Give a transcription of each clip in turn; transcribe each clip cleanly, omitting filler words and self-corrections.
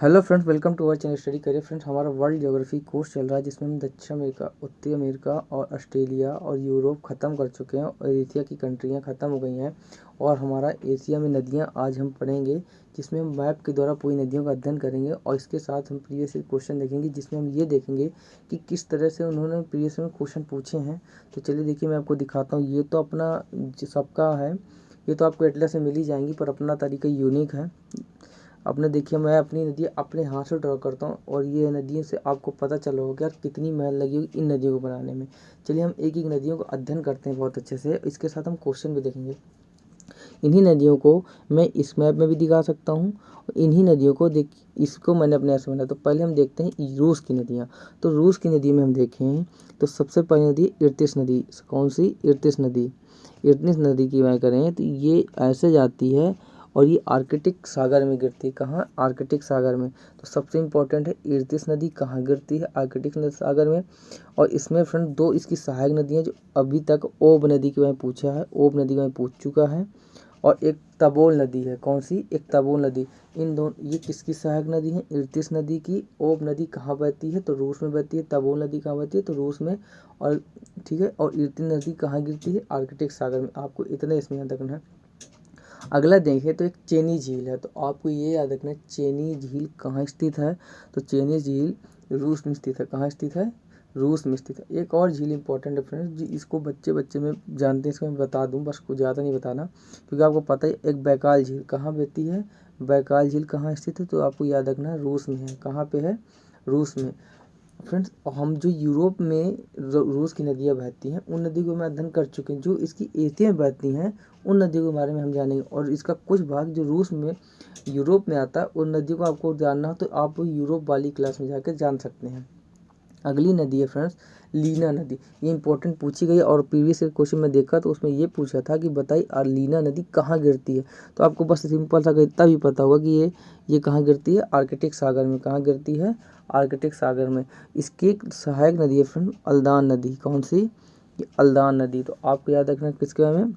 Hello friends, welcome to our channel study करिए। Friends, हमारा world geography course चल रहा है जिसमें हम दक्षिण अमेरिका, उत्तरी अमेरिका और ऑस्ट्रेलिया और यूरोप ख़त्म कर चुके हैं और एशिया की कंट्रियां ख़त्म हो गई हैं। और हमारा एशिया में नदियां आज हम पढ़ेंगे, जिसमें हम मैप के द्वारा पूरी नदियों का अध्ययन करेंगे और इसके साथ हम प्रीवियस क्वेश्चन देखेंगे, जिसमें हम ये देखेंगे कि किस तरह से उन्होंने प्रीवियस में क्वेश्चन पूछे हैं। तो चलिए देखिए, मैं आपको दिखाता हूँ। ये तो अपना सबका है, ये तो आपको एटलस में मिल ही जाएंगी, पर अपना तरीका यूनिक है। अपने देखिए, मैं अपनी नदी अपने हाथ से ड्रॉ करता हूँ और ये नदियों से आपको पता चला होगा यार कितनी मेहनत लगी होगी इन नदियों को बनाने में। चलिए हम एक एक नदियों को अध्ययन करते हैं बहुत अच्छे से। इसके साथ हम क्वेश्चन भी देखेंगे। इन्हीं नदियों को मैं इस मैप में भी दिखा सकता हूँ। इन्हीं नदियों को देख, इसको मैंने अपने ऐसे बनाया। तो पहले हम देखते हैं रूस की नदियाँ। तो रूस की नदी में हम देखें तो सबसे पहली नदी इर्तिश नदी। कौन सी? इर्तिश नदी। इर्तिश नदी की बात करें तो ये ऐसे जाती है और ये आर्कटिक सागर में गिरती है। कहाँ? आर्कटिक सागर में। तो सबसे इम्पोर्टेंट है, इर्तिश नदी कहाँ गिरती है? आर्कटिक सागर में। और इसमें फ्रेंड दो इसकी सहायक नदियाँ जो अभी तक ओब नदी के बारे में पूछा है, ओब नदी के बारे में पूछ चुका है। और एक तबोल नदी है। कौन सी? एक तबोल नदी। इन दोनों, ये किसकी सहायक नदी है? इर्तिश नदी की। ओब नदी कहाँ बहती है? तो रूस में बहती है। तबोल नदी कहाँ बहती है? तो रूस में। और ठीक है, और इर्तिश नदी कहाँ गिरती है? आर्कटिक सागर में। आपको इतना इसमें याद रखना है। अगला देखें तो एक चेनी झील है। तो आपको ये याद रखना है, चेनी झील कहाँ स्थित है? तो चेनी झील रूस में स्थित है। कहाँ स्थित है? रूस में स्थित है। एक और झील इंपॉर्टेंट है फ्रेंड्स, जी इसको बच्चे में जानते हैं, इसको मैं बता दूं, बस कुछ ज़्यादा नहीं बताना, क्योंकि आपको पता है। एक बैकाल झील कहाँ बहती है? बैकाल झील कहाँ स्थित है? तो आपको याद रखना है, रूस में है। कहाँ पे है? रूस में। फ्रेंड्स, हम जो यूरोप में रूस की नदियाँ बहती हैं उन नदियों को मैं अध्ययन कर चुके हैं। जो इसकी एशिया में बहती हैं उन नदियों के बारे में हम जानेंगे। और इसका कुछ भाग जो रूस में, यूरोप में आता है, उन नदियों को आपको जानना हो तो आप यूरोप वाली क्लास में जाकर जान सकते हैं। अगली नदी है फ्रेंड्स, लीना नदी। ये इंपॉर्टेंट पूछी गई और प्रीवियस क्वेश्चन में देखा तो उसमें ये पूछा था कि बताइए और लीना नदी कहाँ गिरती है। तो आपको बस सिंपल सा इतना भी पता होगा कि ये कहाँ गिरती है? आर्कटिक सागर में। कहाँ गिरती है? आर्कटिक सागर में। इसकी एक सहायक नदी है फ्रेंड, अल्दान नदी। कौन सी? ये अल्दान नदी। तो आपको याद रखना किसके बारे में?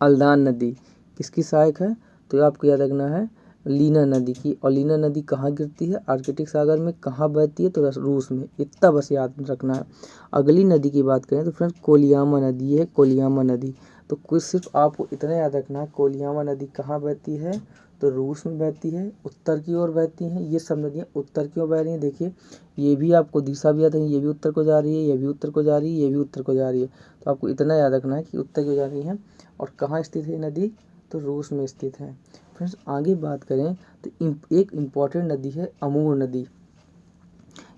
अल्दान नदी किसकी सहायक है? तो आपको याद रखना है लीना नदी की। और लीना नदी कहाँ गिरती है? आर्कटिक सागर में। कहाँ बहती है? तो रूस में। इतना बस याद रखना है। अगली नदी की बात करें तो फ्रेंड्स कोलियामा नदी है। कोलियामा नदी। तो कुछ सिर्फ आपको इतना याद रखना है, कोलियामा नदी कहाँ बहती है? तो रूस में बहती है, उत्तर की ओर बहती हैं। ये सब नदियाँ उत्तर की ओर बह रही हैं। देखिए, ये भी आपको दिशा भी याद है, ये भी उत्तर को जा रही है, ये भी उत्तर को जा रही है, ये भी उत्तर को जा रही है। तो आपको इतना याद रखना है कि उत्तर की जा रही है। और कहाँ स्थित है नदी? तो रूस में स्थित है। फ्रेंड्स, आगे बात करें तो एक इम्पॉर्टेंट नदी है अमूर नदी।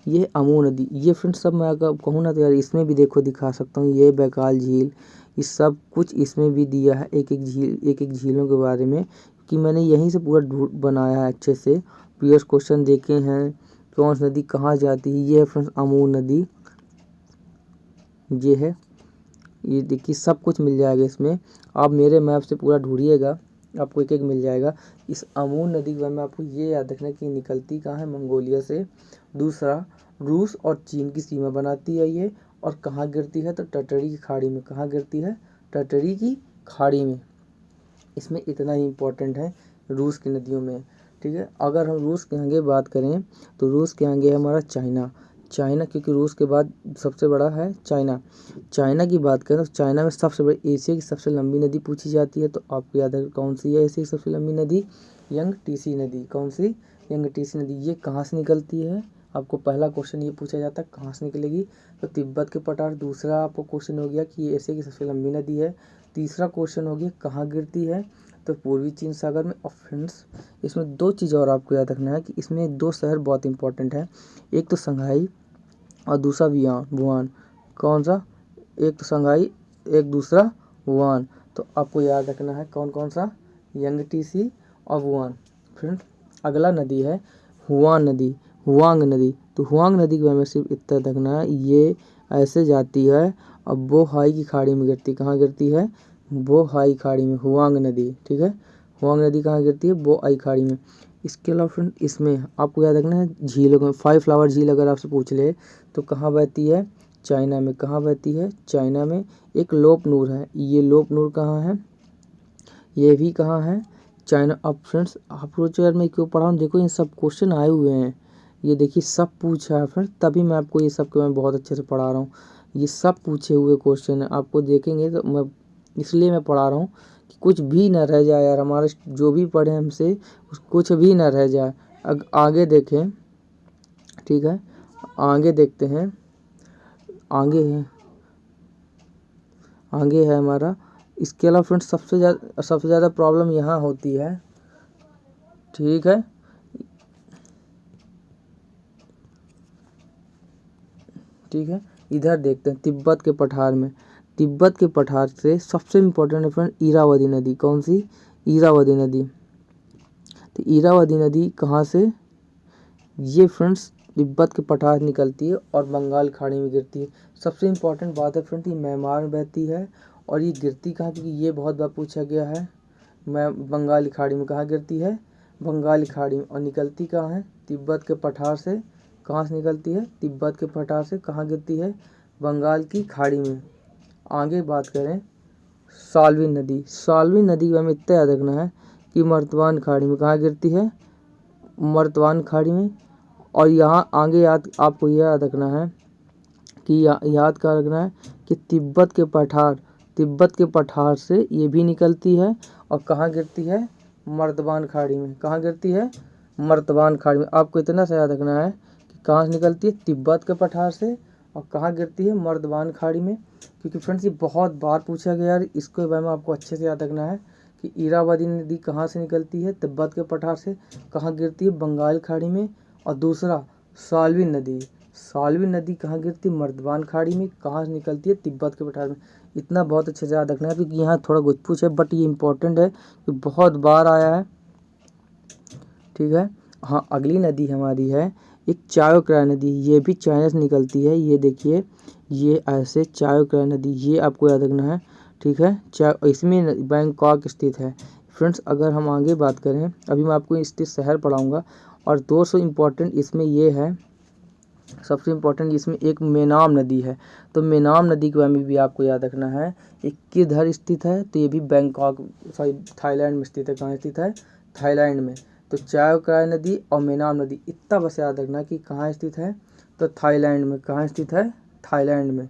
ये अमूर नदी, ये फ्रेंड्स सब मैं अगर कहूँ ना तो यार इसमें भी देखो दिखा सकता हूँ। ये बैकाल झील, ये सब कुछ इसमें भी दिया है, एक एक झील, एक एक झीलों के बारे में, कि मैंने यहीं से पूरा बनाया है अच्छे से। प्रीवियस क्वेश्चन देखे हैं, कौन सी नदी कहाँ जाती है। ये है फ्रेंड्स अमूर नदी, ये है। ये देखिए सब कुछ मिल जाएगा इसमें। आप मेरे मैप से पूरा ढूंढिएगा, आपको एक एक मिल जाएगा। इस अमूर नदी के बारे में आपको ये याद रखना कि निकलती कहाँ है? मंगोलिया से। दूसरा, रूस और चीन की सीमा बनाती है ये। और कहाँ गिरती है? तो टटरी की खाड़ी में। कहाँ गिरती है? टटरी की खाड़ी में। इसमें इतना ही इम्पोर्टेंट है रूस की नदियों में। ठीक है, अगर हम रूस के आगे बात करें तो रूस के आगे है हमारा चाइना। चाइना, क्योंकि रूस के बाद सबसे बड़ा है चाइना। चाइना की बात करें तो चाइना में सबसे बड़ी, एशिया की सबसे लंबी नदी पूछी जाती है। तो आपको याद है कौन सी है एशिया की सबसे लंबी नदी? यंगटीसी नदी। कौन सी? यंगटीसी नदी। ये कहाँ से निकलती है? आपको पहला क्वेश्चन ये पूछा जाता है, कहाँ से निकलेगी? तो तिब्बत के पठार। दूसरा आपको क्वेश्चन हो गया कि ये एशिया की सबसे लंबी नदी है। तीसरा क्वेश्चन हो गया कहाँ गिरती है? तो पूर्वी चीन सागर में। और फ्रेंड्स, इसमें दो चीज़ और आपको याद रखना है कि इसमें दो शहर बहुत इंपॉर्टेंट है। एक तो संघाई और दूसरा वुहान। कौन सा? एक तो संघाई, एक दूसरा वुहान। तो आपको याद रखना है कौन कौन सा? यंगटीसी और वुहान। फ्रेंड्स, अगला नदी है हुआंग नदी। हुआंग नदी। तो हुआंग नदी के बारे में सिर्फ इतना रखना है, ये ऐसे जाती है और बोहाई की खाड़ी में गिरती। कहाँ गिरती है? बोहाई खाड़ी में, हुआंग नदी। ठीक है, हुआंग नदी कहाँ गिरती है? बोआई खाड़ी में। इसके अलावा फ्रेंड इसमें आपको याद रखना है झीलों में, 5 फ्लावर झील अगर आपसे पूछ ले तो कहाँ बहती है? चाइना में। कहाँ बहती है? चाइना में। एक लोप नूर है, ये लोप नूर कहाँ है? ये भी कहाँ है? चाइना। अब फ्रेंड्स आप सोचो यार मैं क्यों पढ़ा हूँ, देखो ये सब क्वेश्चन आए हुए हैं, ये देखिए सब पूछा है फ्रेंड्स, तभी मैं आपको ये सब के मैं बहुत अच्छे से पढ़ा रहा हूँ। ये सब पूछे हुए क्वेश्चन है, आपको देखेंगे तो मैं इसलिए मैं पढ़ा रहा हूँ कि कुछ भी ना रह जाए यार, हमारे जो भी पढ़े हमसे कुछ भी ना रह जाए। आगे देखें, ठीक है, आगे देखते हैं। आगे है हमारा। इसके अलावा फ्रेंड्स सबसे ज़्यादा प्रॉब्लम यहाँ होती है, ठीक है, इधर देखते हैं तिब्बत के पठार में। तिब्बत के पठार से सबसे इम्पोर्टेंट है फ्रेंड इरावदी नदी। कौन सी? इरावदी नदी। तो इरावदी नदी कहाँ से? ये फ्रेंड्स तिब्बत के पठार निकलती है और बंगाल खाड़ी में गिरती है। सबसे इम्पोर्टेंट बात है फ्रेंड, ये म्यांमार में बहती है और ये गिरती कहाँ, क्योंकि ये बहुत बार पूछा गया है। बंगाल खाड़ी में कहाँ गिरती है? बंगाल खाड़ी में। और निकलती कहाँ है? तिब्बत के पठार से। कहाँ से निकलती है? तिब्बत के पठार से। कहाँ गिरती है? बंगाल की खाड़ी में। आगे बात करें साल्विन नदी। साल्विन नदी को हमें इतना याद रखना है कि मर्तवान खाड़ी में। कहाँ गिरती है? मर्तवान खाड़ी में। और यहाँ आगे आपको यह याद रखना है कि याद क्या रखना है कि तिब्बत के पठार से ये भी निकलती है और कहाँ गिरती है? मर्तवान खाड़ी में। कहाँ गिरती है? मर्तवान खाड़ी में। आपको इतना सा याद रखना है कि कहाँ से निकलती है? तिब्बत के पठार से। और कहाँ गिरती है? मर्तवान खाड़ी में। क्योंकि फ्रेंड्स ये बहुत बार पूछा गया है, इसके बारे में आपको अच्छे से याद रखना है कि इरावदी नदी कहाँ से निकलती है? तिब्बत के पठार से। कहाँ गिरती है? बंगाल खाड़ी में। और दूसरा साल्विन नदी कहाँ गिरती है? मर्तवान खाड़ी में। कहाँ से निकलती है? तिब्बत के पठार में। इतना बहुत अच्छे से याद रखना है क्योंकि यहाँ थोड़ा कुछ पूछ है, बट ये इंपॉर्टेंट है कि बहुत बार आया है, ठीक है। हाँ, अगली नदी हमारी है एक चायो प्राया नदी। ये भी चाइना से निकलती है। ये देखिए, ये ऐसे चायो प्राया नदी, ये आपको याद रखना है, ठीक है। इसमें बैंकॉक स्थित है। फ्रेंड्स अगर हम आगे बात करें, अभी मैं आपको स्थित शहर पढ़ाऊँगा। और 200 इम्पोर्टेंट इसमें ये है, सबसे इम्पोर्टेंट इसमें एक मेनाम नदी है। तो मेनाम नदी के बारे में भी आपको याद रखना है। ये किधर स्थित है? तो ये भी थाईलैंड में स्थित है। कहाँ स्थित है? थाईलैंड में। तो चायो प्राया नदी और मेनाम नदी, इतना बस याद रखना कि कहाँ स्थित है? तो थाईलैंड में। कहाँ स्थित है? थाईलैंड में।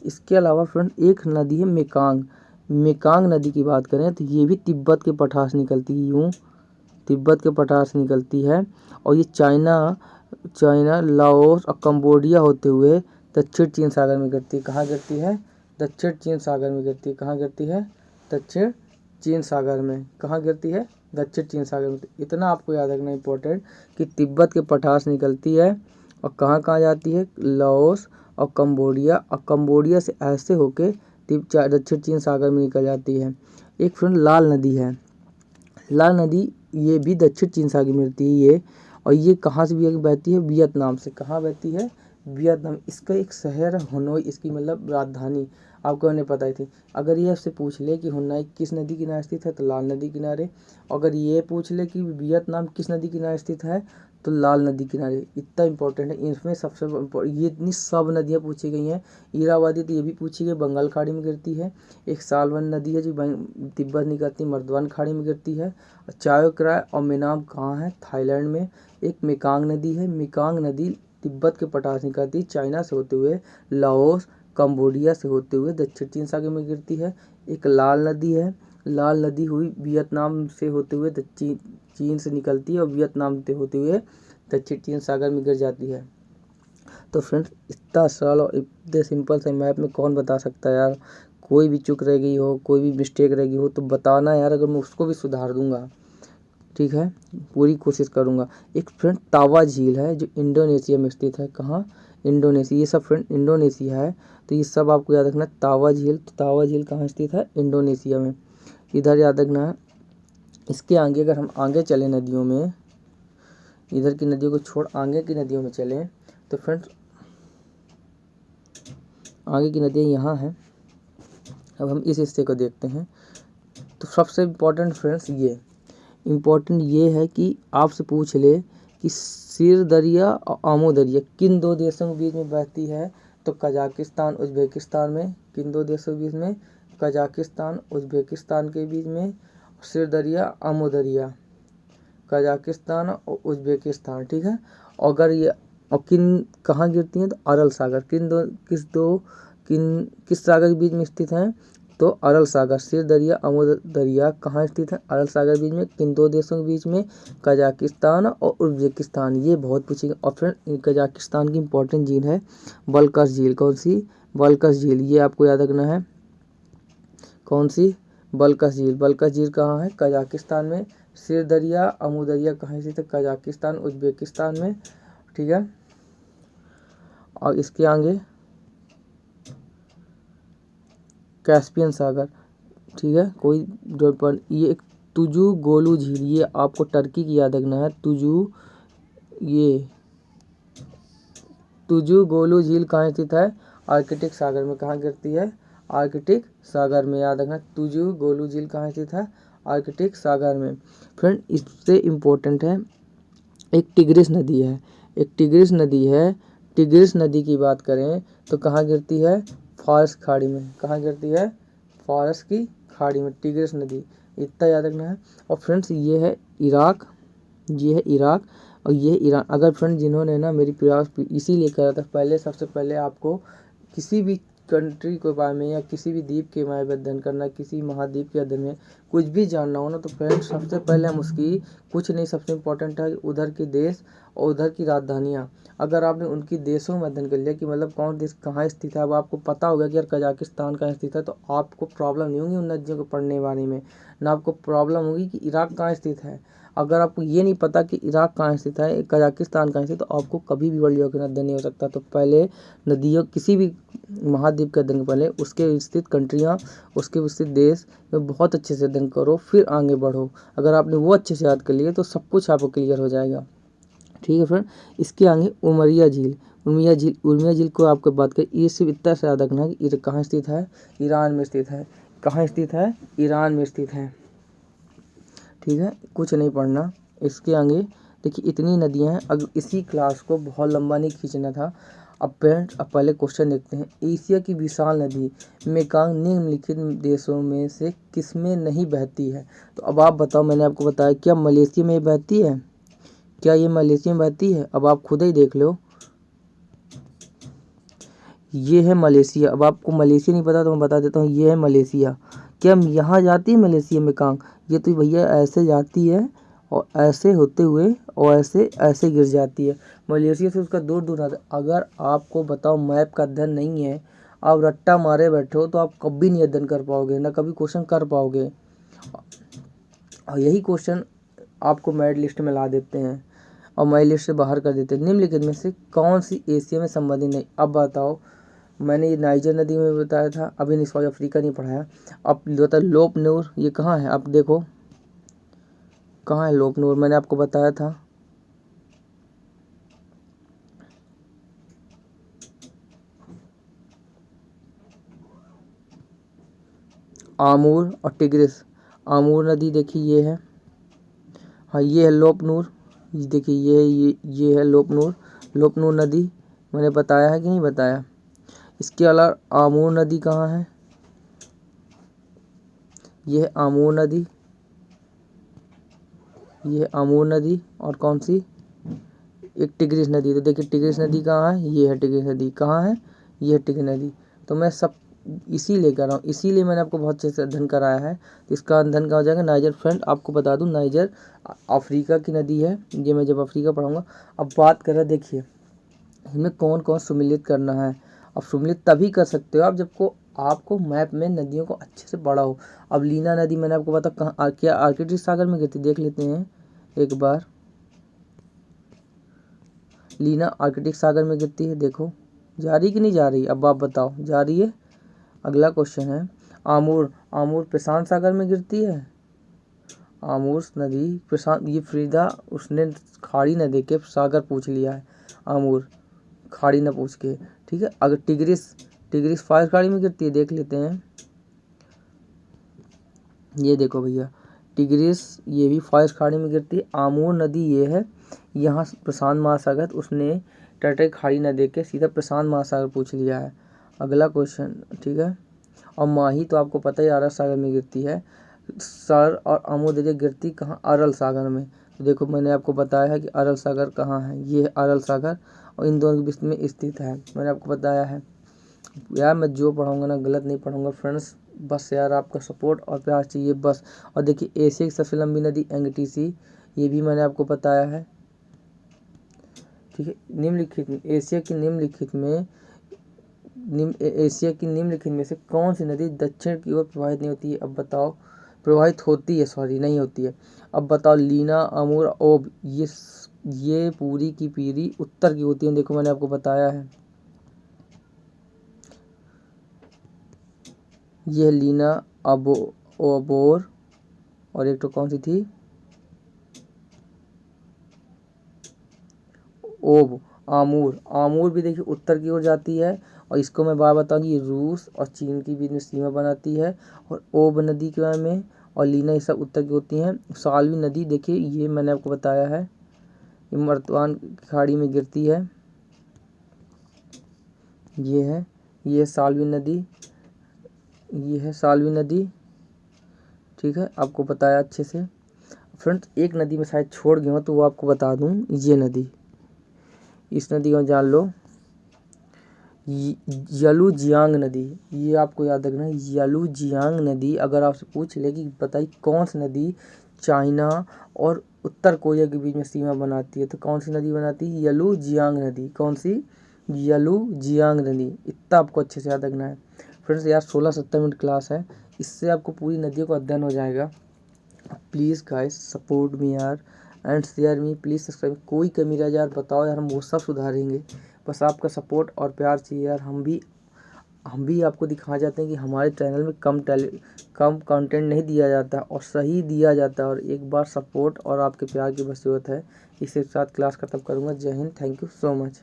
इसके अलावा फ्रेंड एक नदी है मेकांग नदी की बात करें तो ये भी तिब्बत के पठार से निकलती है। यूँ तिब्बत के पठार से निकलती है और ये चाइना, लाओस और कंबोडिया होते हुए दक्षिण चीन सागर में गिरती है। कहाँ गिरती है? दक्षिण चीन सागर में गिरती है। कहाँ गिरती है? दक्षिण चीन सागर में। कहाँ गिरती है? दक्षिण चीन सागर में। इतना आपको याद रखना इम्पोर्टेंट कि तिब्बत के पठार से निकलती है और कहाँ जाती है? लाओस और कंबोडिया से ऐसे होके दक्षिण चीन सागर में निकल जाती है। एक फ्रेंड लाल नदी है। लाल नदी ये भी दक्षिण चीन सागर में मिलती है ये। और ये कहाँ से भी बहती है? वियतनाम से। कहाँ बहती है? वियतनाम। इसका एक शहर है हनोई, इसकी मतलब राजधानी, आपको नहीं पता ही थी। अगर ये आपसे पूछ ले कि हनोई किस नदी किनारे स्थित है तो लाल नदी किनारे। अगर ये पूछ ले कि वियतनाम किस नदी किनारे स्थित है तो लाल नदी किनारे। इतना इंपॉर्टेंट है। इसमें सबसे ये इतनी सब नदियाँ पूछी गई हैं। इरावदी तो ये भी पूछी गई, बंगाल खाड़ी में गिरती है। एक सालवन नदी है जो तिब्बत निकलती है, मर्दवान खाड़ी में गिरती है। और चायो प्राया और मेनाम कहाँ है? थाईलैंड में। एक मेकांग नदी है। मेकांग नदी तिब्बत के पठार से निकलती है, चाइना से होते हुए लाओस कंबोडिया से होते हुए दक्षिण चीन सागर में गिरती है। एक लाल नदी है। लाल नदी हुई वियतनाम से होते हुए चीन से निकलती है और वियतनाम से होते हुए दक्षिण चीन सागर में गिर जाती है। तो फ्रेंड्स इतना सरल और इतने सिंपल से मैप में कौन बता सकता है यार। कोई भी चूक रह गई हो, कोई भी मिस्टेक रह गई हो तो बताना यार, अगर मैं उसको भी सुधार दूंगा, ठीक है, पूरी कोशिश करूंगा। एक फ्रेंड तावा झील है जो इंडोनेशिया में स्थित है। कहाँ? इंडोनेशिया। ये सब फ्रेंड इंडोनेशिया है, तो ये सब आपको याद रखना है। तावा झील, तो तावा झील कहाँ स्थित है? इंडोनेशिया में। इधर याद रखना है। इसके आगे अगर हम आगे चले नदियों में, इधर की नदियों को छोड़ आगे की नदियों में चलें तो फ्रेंड्स आगे की नदियाँ यहाँ हैं। अब हम इस हिस्से को देखते हैं। तो सबसे इम्पोर्टेंट फ्रेंड्स ये है कि आपसे पूछ ले कि सिर दरिया और आमो दरिया किन दो देशों के बीच में बहती है? तो कजाकिस्तान उज्बेकिस्तान में। किन दो देशों के बीच में? कजाकिस्तान उज्बेकिस्तान के बीच में। सिर दरिया, अमू दरिया, कजाकिस्तान और उज्बेकिस्तान, ठीक है। और अगर ये और कहाँ गिरती हैं तो अरल सागर, किस सागर के बीच में स्थित हैं तो अरल सागर। सिर दरिया, अमू दरिया कहाँ स्थित है? अरल सागर के बीच में। किन दो देशों के बीच में? कजाकिस्तान और उज्बेकिस्तान। ये बहुत पूछेंगे। और फ्रेंड कजाकिस्तान की इंपॉर्टेंट झील है बलकस झील। कौन सी? बलकस झील, ये आपको याद रखना है। कौन सी? बलकस झील। बलकस झील कहाँ है? कजाकिस्तान में। सिर दरिया, अमू दरिया कहाँ स्थित है? कजाकिस्तान, उज्बेकिस्तान में, ठीक है। और इसके आगे कैस्पियन सागर, ठीक है। ये एक तुजू गोलू झील, ये आपको टर्की की याद रखना है। तुजू गोलू झील कहाँ स्थित है? आर्कटिक सागर में। कहाँ गिरती है? आर्कटिक सागर में, याद रखना। तुजू गोलू झील कहाँ स्थित है? आर्कटिक सागर में। फ्रेंड इससे इम्पोर्टेंट है, एक टिग्रिस नदी है। टिग्रिस नदी की बात करें तो कहाँ गिरती है? फारस खाड़ी में। कहाँ गिरती है? फारस की खाड़ी में टिग्रिस नदी, इतना याद रखना है। और फ्रेंड्स ये है इराक, और ये है ईरान। अगर फ्रेंड जिन्होंने ना मेरी प्रयास इसीलिए करा था पहले, सबसे पहले आपको किसी भी कंट्री के बारे में या किसी भी द्वीप के बारे में अध्ययन करना, किसी महाद्वीप के अध्ययन में कुछ भी जानना हो ना, तो फ्रेंड्स सबसे पहले हम उसकी कुछ नहीं, सबसे इम्पोर्टेंट है उधर के देश और उधर की राजधानियाँ। अगर आपने उनकी देशों में अध्ययन कर लिया कि मतलब कौन देश कहाँ स्थित है, अब आपको पता होगा कि यार कजाकिस्तान कहाँ स्थित है, तो आपको प्रॉब्लम नहीं होगी उन नदियों को पढ़ने के बारे में, ना आपको प्रॉब्लम होगी कि इराक कहाँ स्थित है। अगर आपको ये नहीं पता कि इराक कहाँ स्थित है, कजाकिस्तान कहाँ स्थित है, तो आपको कभी भी वर्ल्ड ज्योग्राफी अध्ययन नहीं हो सकता। तो पहले नदियों, किसी भी महाद्वीप के अध्ययन के पहले उसके स्थित कंट्रियाँ, उसके स्थित देश में बहुत अच्छे से अध्ययन करो, फिर आगे बढ़ो। अगर आपने वो अच्छे से याद कर लिए तो सब कुछ आपको क्लियर हो जाएगा, ठीक है फ्रेंड। इसके आगे उमरिया झील को आपको बात करें, ये सिर्फ इतना से याद रखना कि ये कहाँ स्थित है? ईरान में स्थित है। कहाँ स्थित है? ईरान में स्थित है, ठीक है। कुछ नहीं पढ़ना। इसके आगे देखिए इतनी नदियाँ हैं। अगर इसी क्लास को बहुत लंबा नहीं खींचना था। अब पहले क्वेश्चन देखते हैं। एशिया की विशाल नदी मेकांग निम्नलिखित देशों में से किसमें नहीं बहती है? तो अब आप बताओ, मैंने आपको बताया क्या मलेशिया में बहती है? क्या ये मलेशिया में बहती है? अब आप खुद ही देख लो, ये है मलेशिया। अब आपको मलेशिया नहीं पता तो मैं बता देता हूँ, ये है मलेशिया। क्या यहाँ जाती है मलेशिया में मेकांग? ये तो भैया ऐसे जाती है और ऐसे होते हुए और ऐसे गिर जाती है। मलेशिया से उसका दूर आता है। अगर आपको बताओ मैप का अध्ययन नहीं है, आप रट्टा मारे बैठे हो, तो आप कभी नहीं अध्ययन कर पाओगे, ना कभी क्वेश्चन कर पाओगे। और यही क्वेश्चन आपको मेरिट लिस्ट में ला देते हैं और मेरिट लिस्ट से बाहर कर देते हैं। निम्नलिखित में से कौन सी एशिया में संबंधित नहीं? अब बताओ, मैंने ये नाइजर नदी में बताया था, अभी नहीं साउथ अफ्रीका नहीं पढ़ाया। अब बता लोप नूर, ये कहाँ है? आप देखो कहाँ है लोप नूर, मैंने आपको बताया था। आमूर और टिग्रिस। आमूर नदी देखिए ये है, हाँ ये है लोप नूर। ये देखिए ये है लोप नूर नदी, मैंने बताया है कि नहीं बताया? इसके अलावा आमूर नदी कहाँ है? ये है आमूर नदी, ये है आमूर नदी। और कौन सी? एक टिग्रिस नदी। तो देखिए टिग्रिस नदी कहाँ है? ये है टिग्रिस नदी। कहाँ है? ये है टिग्रिस नदी। तो मैं सब इसीलिए कर रहा हूँ, इसीलिए मैंने आपको बहुत अच्छे से अध्ययन कराया है। तो इसका अध्ययन कहाँ हो जाएगा? नाइजर। फ्रेंड आपको बता दूँ, नाइजर अफ्रीका की नदी है, ये मैं जब अफ्रीका पढ़ाऊँगा। अब बात करें, देखिए इनमें कौन कौन सुमिलित करना है। अब सुमिलित तभी कर सकते हो आप जब आपको मैप में नदियों को अच्छे से पढ़ा हो। अब लीना नदी मैंने आपको बता कहाँ, क्या आर्कटिक सागर में गिरती? देख लेते हैं एक बार। लीना आर्कटिक सागर में गिरती है, देखो जा रही कि नहीं जा रही? अब आप बताओ, जा रही है। अगला क्वेश्चन है आमूर प्रशांत सागर में गिरती है। आमूर नदी प्रशांत, ये फ्रीदा उसने खाड़ी न देके सागर पूछ लिया है, आमूर खाड़ी न पूछ के, ठीक है। अगर टिग्रिस फायर खाड़ी में गिरती है, देख लेते हैं। ये देखो भैया टिग्रिस, ये भी फायर खाड़ी में गिरती है। आमूर नदी ये है, यहाँ प्रशांत महासागर, उसने टर्टल खाड़ी न दे के सीधा प्रशांत महासागर पूछ लिया है। अगला क्वेश्चन, ठीक है। और माही तो आपको पता ही अरब सागर में गिरती है। सर और अमू दरिया गिरती कहाँ, अरल सागर में। तो देखो मैंने आपको बताया है कि अरल सागर कहाँ है, ये है अरल सागर और इन दोनों के बीच में स्थित है, मैंने आपको बताया है। यार मैं जो पढ़ाऊँगा ना गलत नहीं पढ़ाऊँगा फ्रेंड्स, बस यार आपका सपोर्ट और प्यार चाहिए बस। और देखिए एशिया की सबसे लंबी नदी एंग्टीसी, ये भी मैंने आपको बताया है, ठीक है। निम्नलिखित में एशिया की निम्नलिखित में से कौन सी नदी दक्षिण की ओर प्रवाहित नहीं होती है, अब बताओ। प्रवाहित होती है, सॉरी नहीं होती है। अब बताओ लीना, अमूर, ओब, ये पूरी की पूरी उत्तर की होती है, देखो मैंने आपको बताया है। ये लीना, ओबोर और एक तो कौन सी थी, ओब, आमूर भी देखिए उत्तर की ओर जाती है। और इसको मैं बात बताऊँ, ये रूस और चीन के बीच में सीमा बनाती है। और ओब नदी के बारे में और लीना ये सब उत्तर की होती हैं। साल्वी नदी देखिए ये मैंने आपको बताया है, ये मर्तवान की खाड़ी में गिरती है, ये साल्वी नदी, ये है साल्वी नदी, ठीक है आपको बताया अच्छे से। फ्रेंड्स एक नदी में शायद छोड़ गया हूँ तो वो आपको बता दूँ, ये नदी, इस नदी को जान लो, यलुजियांग नदी, ये आपको याद रखना है। यलुजियांग नदी अगर आपसे पूछ ले कि बताइए कौन सी नदी चाइना और उत्तर कोरिया के बीच में सीमा बनाती है, तो कौन सी नदी बनाती है, यलुजियांग नदी। कौन सी, यलुजियांग नदी, इतना आपको अच्छे से याद रखना है फ्रेंड्स। यार 16-17 मिनट क्लास है, इससे आपको पूरी नदियों का अध्ययन हो जाएगा। प्लीज़ गाइस सपोर्ट मी यार and share me, please subscribe. कोई कमी रह जाए यार बताओ यार, हम वो सब सुधारेंगे, बस आपका सपोर्ट और प्यार चाहिए यार। हम भी आपको दिखा जाते हैं कि हमारे चैनल में कम कंटेंट नहीं दिया जाता और सही दिया जाता है। और एक बार सपोर्ट और आपके प्यार की बस ज़रूरत है। इसके साथ क्लास खत्म करूँगा। जय Hind, thank you so much.